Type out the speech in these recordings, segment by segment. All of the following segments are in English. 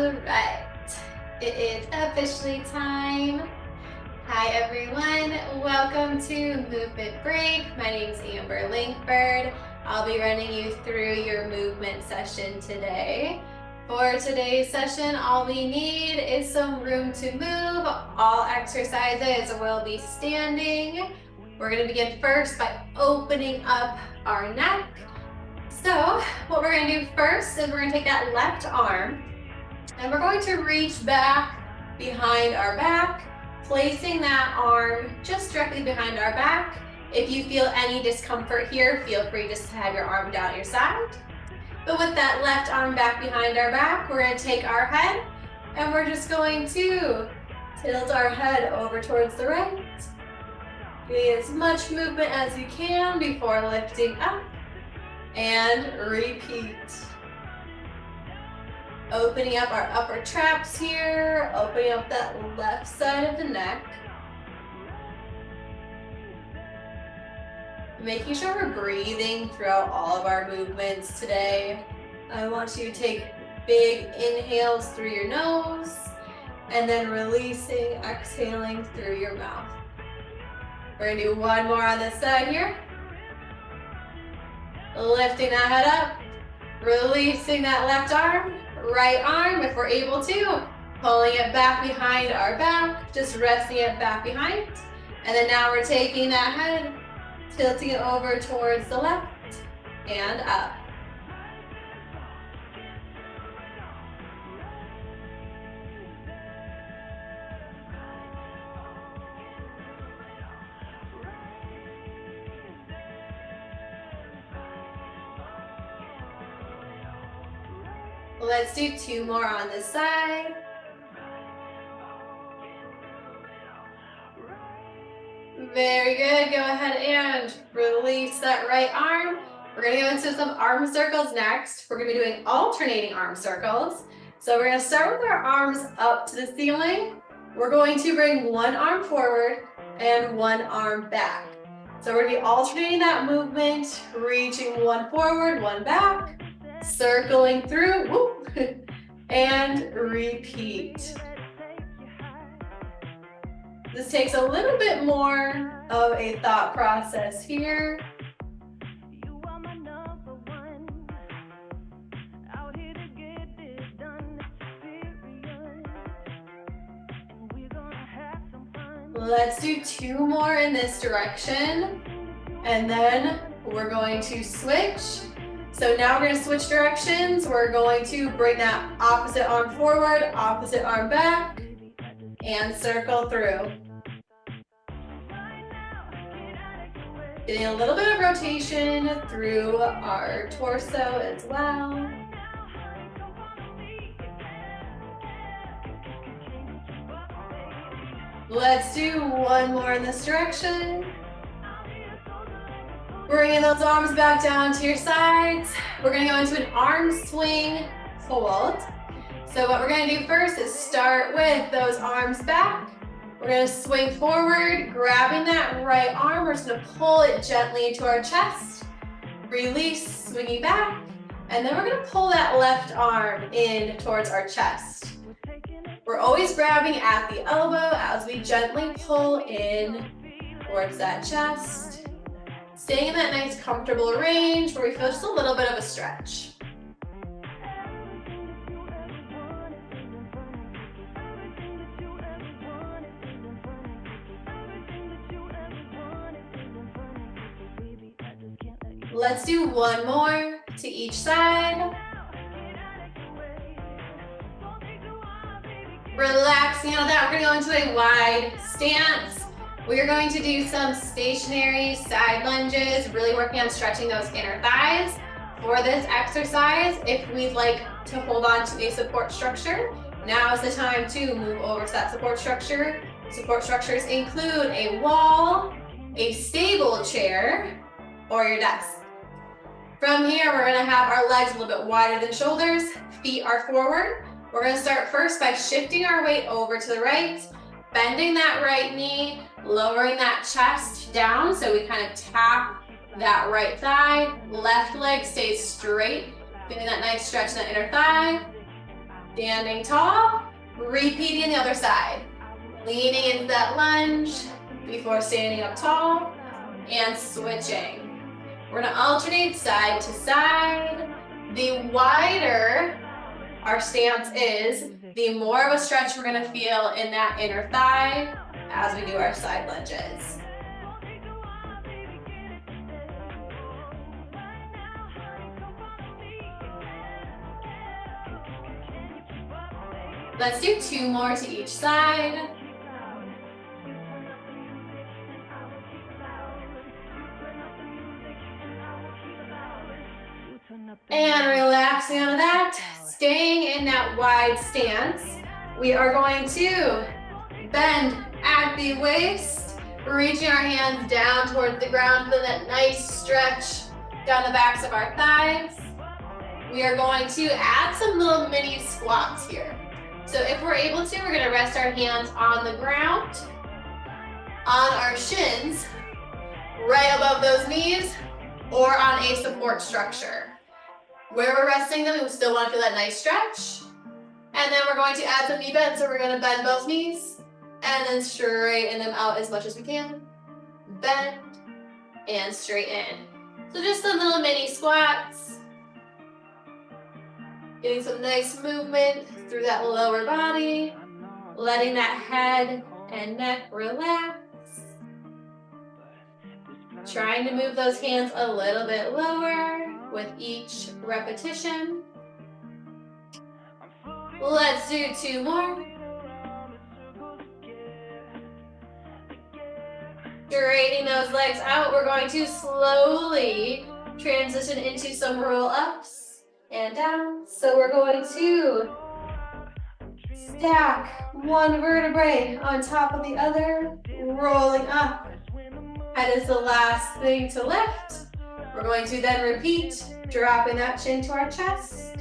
All right, it is officially time. Hi everyone, welcome to Movement Break. My name is Amber Langford. I'll be running you through your movement session today. For today's session, all we need is some room to move. All exercises will be standing. We're going to begin first by opening up our neck. So what we're going to do first is we're going to take that left arm and we're going to reach back behind our back, placing that arm just directly behind our back. If you feel any discomfort here, feel free just to have your arm down at your side. But with that left arm back behind our back, we're going to take our head and we're just going to tilt our head over towards the right. Getting as much movement as you can before lifting up. And repeat. Opening up our upper traps here, opening up that left side of the neck. Making sure we're breathing throughout all of our movements today. I want you to take big inhales through your nose and then releasing, exhaling through your mouth. We're gonna do one more on this side here. Lifting that head up, releasing that left arm, right arm if we're able to, pulling it back behind our back, just resting it back behind. And then now we're taking that head, tilting it over towards the left and up. Let's do two more on this side. Very good. Go ahead and release that right arm. We're going to go into some arm circles next. We're going to be doing alternating arm circles. So we're going to start with our arms up to the ceiling. We're going to bring one arm forward and one arm back. So we're going to be alternating that movement, reaching one forward, one back, circling through, whoop, and repeat. This takes a little bit more of a thought process here. Let's do two more in this direction, and then we're going to switch. So now we're going to switch directions. We're going to bring that opposite arm forward, opposite arm back, and circle through. Getting a little bit of rotation through our torso as well. Let's do one more in this direction. Bringing those arms back down to your sides. We're going to go into an arm swing hold. So what we're going to do first is start with those arms back. We're going to swing forward, grabbing that right arm. We're just going to pull it gently into our chest. Release, swinging back. And then we're going to pull that left arm in towards our chest. We're always grabbing at the elbow as we gently pull in towards that chest. Staying in that nice comfortable range where we feel just a little bit of a stretch. Let's do one more to each side. Relaxing out of that, we're going to go into a wide stance. We are going to do some stationary side lunges, really working on stretching those inner thighs. For this exercise, if we'd like to hold on to a support structure, now is the time to move over to that support structure. Support structures include a wall, a stable chair, or your desk. From here, we're going to have our legs a little bit wider than shoulders, feet are forward. We're going to start first by shifting our weight over to the right, bending that right knee, lowering that chest down so we kind of tap that right thigh. Left leg stays straight, getting that nice stretch in that inner thigh. Standing tall, repeating the other side. Leaning into that lunge before standing up tall and switching. We're gonna alternate side to side. The wider our stance is, the more of a stretch we're gonna feel in that inner thigh as we do our side lunges. Let's do 2 more to each side. And relaxing out of that, staying in that wide stance. We are going to bend at the waist, reaching our hands down towards the ground, feel that nice stretch down the backs of our thighs. We are going to add some little mini squats here. So if we're able to, we're gonna rest our hands on the ground, on our shins, right above those knees, or on a support structure. Where we're resting them, we still want to feel that nice stretch. And then we're going to add some knee bends, so we're going to bend both knees and then straighten them out as much as we can. Bend and straighten. So just some little mini squats. Getting some nice movement through that lower body. Letting that head and neck relax. Trying to move those hands a little bit lower with each repetition. Let's do 2 more. Straightening those legs out, we're going to slowly transition into some roll-ups and down. So we're going to stack one vertebrae on top of the other, rolling up. That is the last thing to lift. We're going to then repeat, dropping that chin to our chest,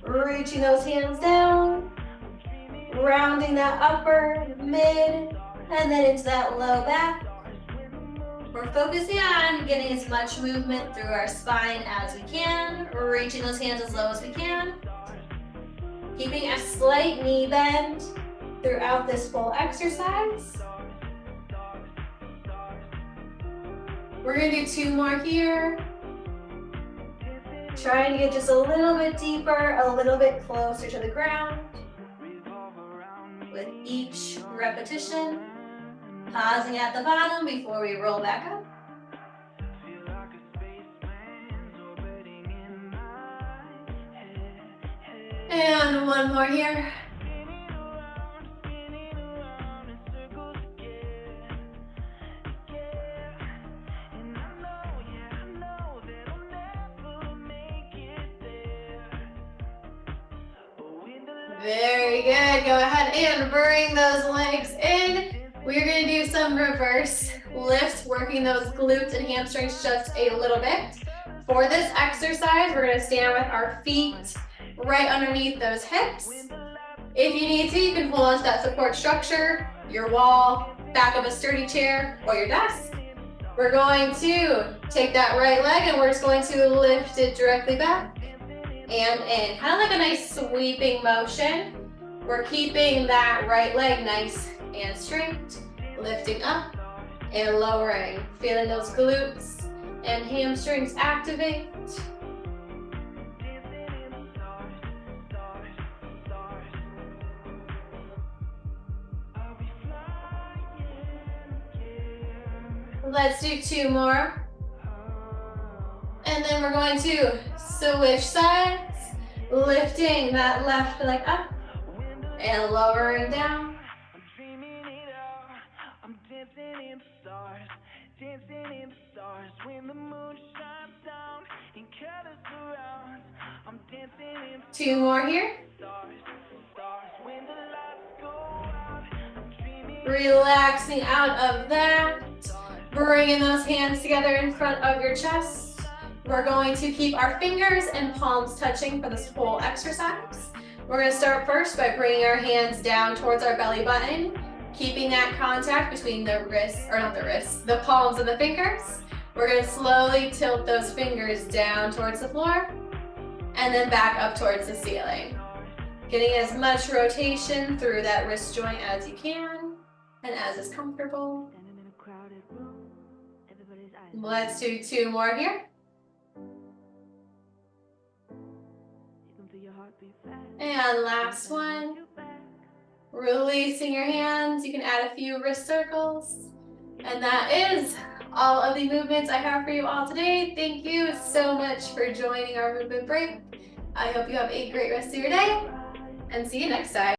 reaching those hands down, rounding that upper, mid, and then into that low back. We're focusing on getting as much movement through our spine as we can, reaching those hands as low as we can, keeping a slight knee bend throughout this full exercise. We're gonna do 2 more here. Trying to get just a little bit deeper, a little bit closer to the ground. With each repetition, pausing at the bottom before we roll back up. And 1 more here. Very good. Go ahead and bring those legs in. We're going to do some reverse lifts, working those glutes and hamstrings just a little bit. For this exercise, we're going to stand with our feet right underneath those hips. If you need to, you can hold onto that support structure, your wall, back of a sturdy chair, or your desk. We're going to take that right leg and we're just going to lift it directly back and in, kind of like a nice sweeping motion. We're keeping that right leg nice and straight, lifting up and lowering, feeling those glutes and hamstrings activate. Let's do 2 more. And then we're going to switch sides, lifting that left leg up and lowering down. Two more here. Relaxing out of that. Bringing those hands together in front of your chest. We're going to keep our fingers and palms touching for this whole exercise. We're going to start first by bringing our hands down towards our belly button, keeping that contact between the wrists, or not the wrists, the palms and the fingers. We're going to slowly tilt those fingers down towards the floor and then back up towards the ceiling. Getting as much rotation through that wrist joint as you can and as is comfortable. Let's do 2 more here. And last one. Releasing your hands. You can add a few wrist circles. And that is all of the movements I have for you all today. Thank you so much for joining our movement break. I hope you have a great rest of your day and see you next time.